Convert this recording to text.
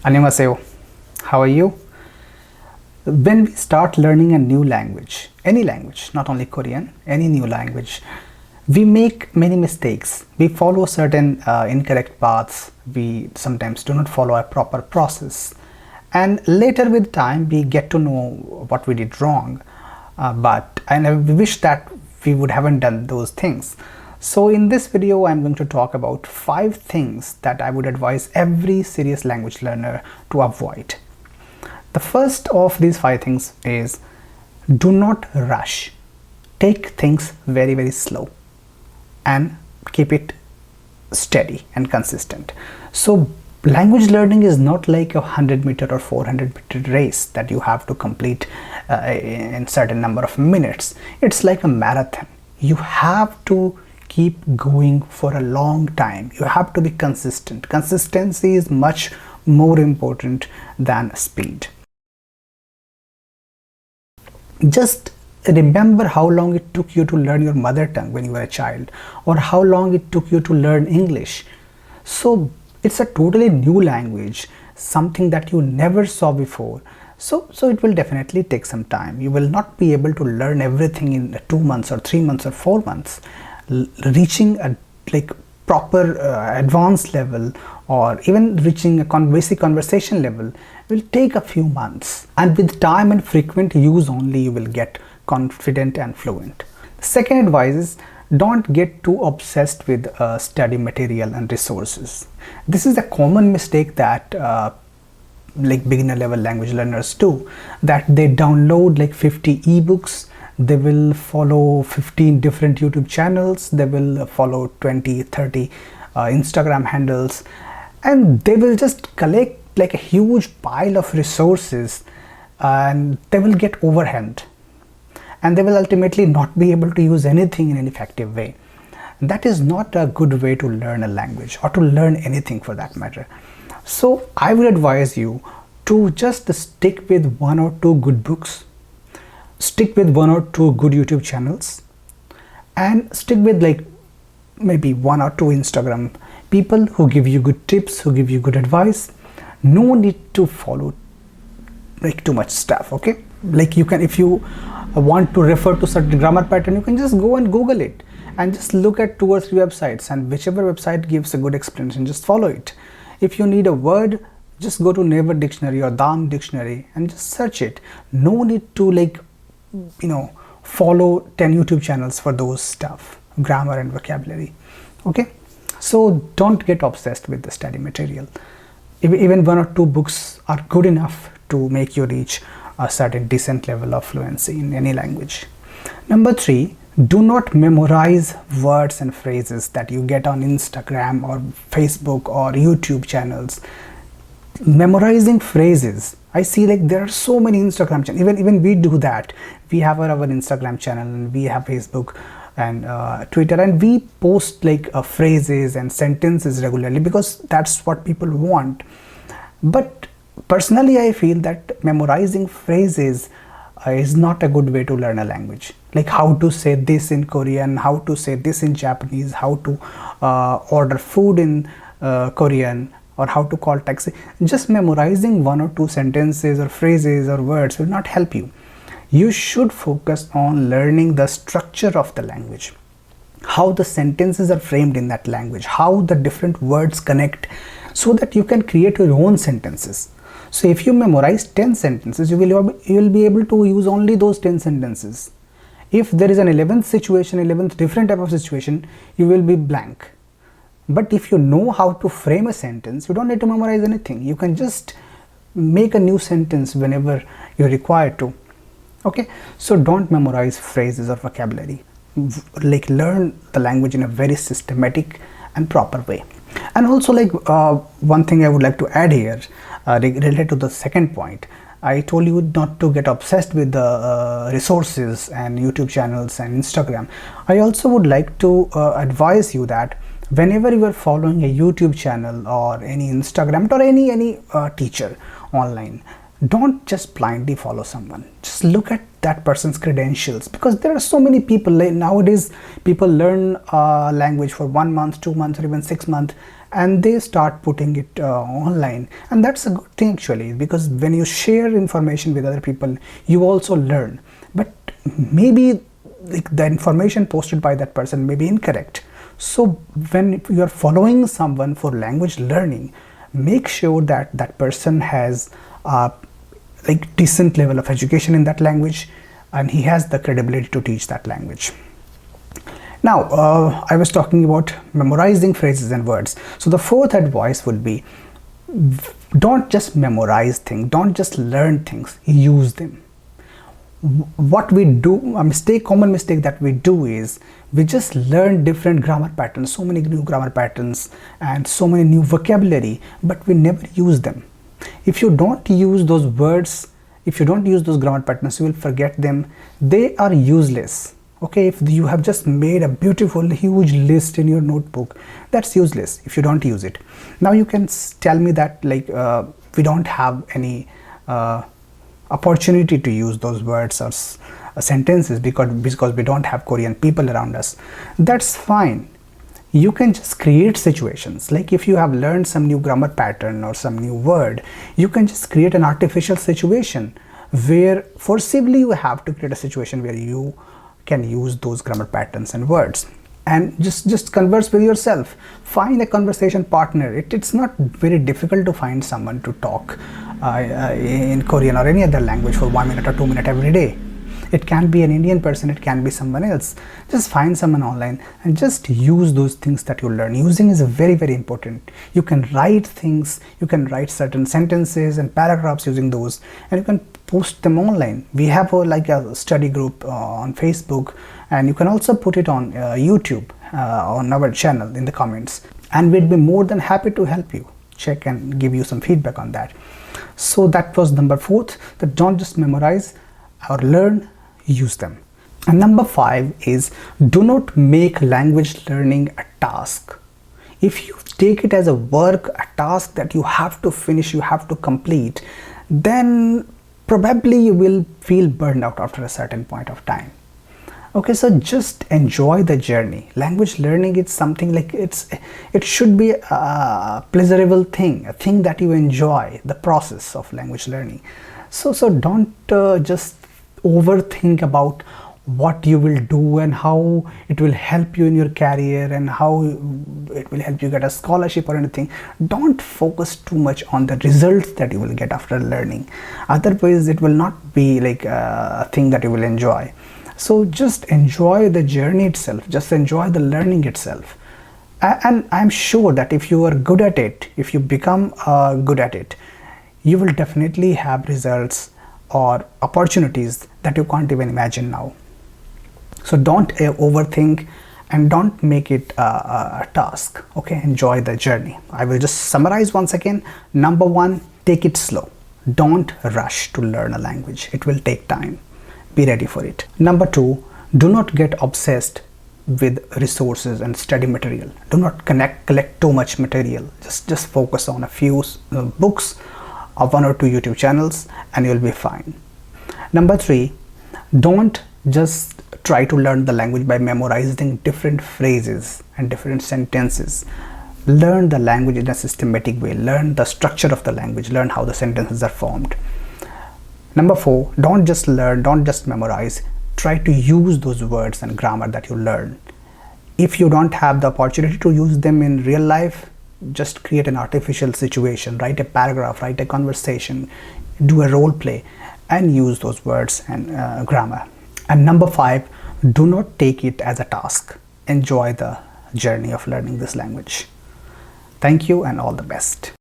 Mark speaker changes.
Speaker 1: Annyeonghaseyo. How are you? When we start learning a new language, any language, not only Korean, any new language, we make many mistakes. We follow certain incorrect paths. We sometimes do not follow a proper process. And later with time, we get to know what we did wrong. And I wish that we would haven't done those things. So in this video, I'm going to talk about 5 things that I would advise every serious language learner to avoid. The first of these 5 things is do not rush. Take things very, very slow and keep it steady and consistent. So language learning is not like a 100-meter or 400-meter race that you have to complete in certain number of minutes. It's like a marathon. You have to keep going for a long time. You have to be consistent. Consistency is much more important than speed. Just remember how long it took you to learn your mother tongue when you were a child, or how long it took you to learn English. So it's a totally new language, something that you never saw before. So it will definitely take some time. You will not be able to learn everything in 2 months or 3 months or 4 months. Reaching a proper advanced level, or even reaching a basic conversation level, will take a few months, and with time and frequent use only you will get confident and fluent. Second advice is don't get too obsessed with study material and resources. This is a common mistake that beginner level language learners do, that they download 50 ebooks. They will follow 15 different YouTube channels, they will follow 20-30 Instagram handles, and they will just collect a huge pile of resources, and they will get overwhelmed, and they will ultimately not be able to use anything in an effective way. That is not a good way to learn a language, or to learn anything for that matter. So I would advise you to just stick with 1 or 2 good books, stick with 1 or 2 good YouTube channels, and stick with maybe 1 or 2 Instagram people who give you good tips, who give you good advice. No need to follow too much stuff. Okay, you can, if you want to refer to certain grammar pattern, you can just go and Google it and just look at 2 or 3 websites, and whichever website gives a good explanation, just follow it. If you need a word, just go to Naver Dictionary or Dam Dictionary and just search it. No need to follow 10 YouTube channels for those stuff, grammar and vocabulary. Okay, so don't get obsessed with the study material. Even 1 or 2 books are good enough to make you reach a certain decent level of fluency in any language. Number 3, do not memorize words and phrases that you get on Instagram or Facebook or YouTube channels. Memorizing phrases, I see there are so many Instagram channels. Even we do that. We have our Instagram channel, and we have Facebook and Twitter, and we post phrases and sentences regularly because that's what people want. But personally, I feel that memorizing phrases is not a good way to learn a language. How to say this in Korean, how to say this in Japanese, how to order food in Korean, or how to call taxi. Just memorizing 1 or 2 sentences or phrases or words will not help you. You should focus on learning the structure of the language, how the sentences are framed in that language, how the different words connect, so that you can create your own sentences. So if you memorize 10 sentences, you will be able to use only those 10 sentences. If there is an 11th situation, 11th different type of situation, you will be blank. But if you know how to frame a sentence, you don't need to memorize anything. You can just make a new sentence whenever you're required to. Okay, so don't memorize phrases or vocabulary. Learn the language in a very systematic and proper way. And also one thing I would like to add here related to the second point. I told you not to get obsessed with the resources and YouTube channels and Instagram. I also would like to advise you that whenever you are following a YouTube channel or any Instagram or any teacher online, don't just blindly follow someone. Just look at that person's credentials, because there are so many people nowadays. People learn language for 1 month, 2 months, or even 6 months, and they start putting it online, and that's a good thing actually, because when you share information with other people, you also learn. But maybe the information posted by that person may be incorrect. So when you are following someone for language learning, make sure that that person has like decent level of education in that language, and he has the credibility to teach that language. Now, I was talking about memorizing phrases and words. So the fourth advice would be, don't just memorize things, don't just learn things, use them. What we do, common mistake that we do is we just learn different grammar patterns, so many new grammar patterns and so many new vocabulary, but we never use them. If you don't use those words, if you don't use those grammar patterns, you will forget them. They are useless. Okay, if you have just made a beautiful huge list in your notebook, that's useless if you don't use it. Now you can tell me that like we don't have any opportunity to use those words or sentences because we don't have Korean people around us. That's fine. You can just create situations. Like if you have learned some new grammar pattern or some new word, you can just create an artificial situation where forcibly you have to create a situation where you can use those grammar patterns and words, and just converse with yourself. Find a conversation partner. It's not very difficult to find someone to talk in Korean or any other language for 1 minute or 2 minutes every day. It can be an Indian person, it can be someone else. Just find someone online and just use those things that you learn. Using is very, very important. You can write things, you can write certain sentences and paragraphs using those, and you can post them online. We have like a study group on Facebook, and you can also put it on YouTube on our channel in the comments, and we'd be more than happy to help you check and give you some feedback on that. So that was number 4, that don't just memorize or learn, use them. And number 5 is, do not make language learning a task. If you take it as a work, a task that you have to finish, you have to complete, then probably you will feel burned out after a certain point of time. Okay, so just enjoy the journey. Language learning is something like it should be a pleasurable thing, a thing that you enjoy, the process of language learning. So don't just overthink about what you will do and how it will help you in your career and how it will help you get a scholarship or anything. Don't focus too much on the results that you will get after learning. Otherwise it will not be like a thing that you will enjoy. So just enjoy the journey itself, just enjoy the learning itself. And I'm sure that if you are good at it, if you become good at it, you will definitely have results or opportunities that you can't even imagine now. So don't overthink and don't make it a task. Okay, enjoy the journey. I will just summarize once again. Number 1, take it slow. Don't rush to learn a language. It will take time. Be ready for it. Number 2, do not get obsessed with resources and study material. Do not collect too much material. Just focus on a few books or 1 or 2 YouTube channels and you'll be fine. Number 3, don't just try to learn the language by memorizing different phrases and different sentences. Learn the language in a systematic way. Learn the structure of the language. Learn how the sentences are formed. Number 4, don't just learn, don't just memorize. Try to use those words and grammar that you learn. If you don't have the opportunity to use them in real life, just create an artificial situation, write a paragraph, write a conversation, do a role play, and use those words and grammar. And number 5, do not take it as a task. Enjoy the journey of learning this language. Thank you and all the best.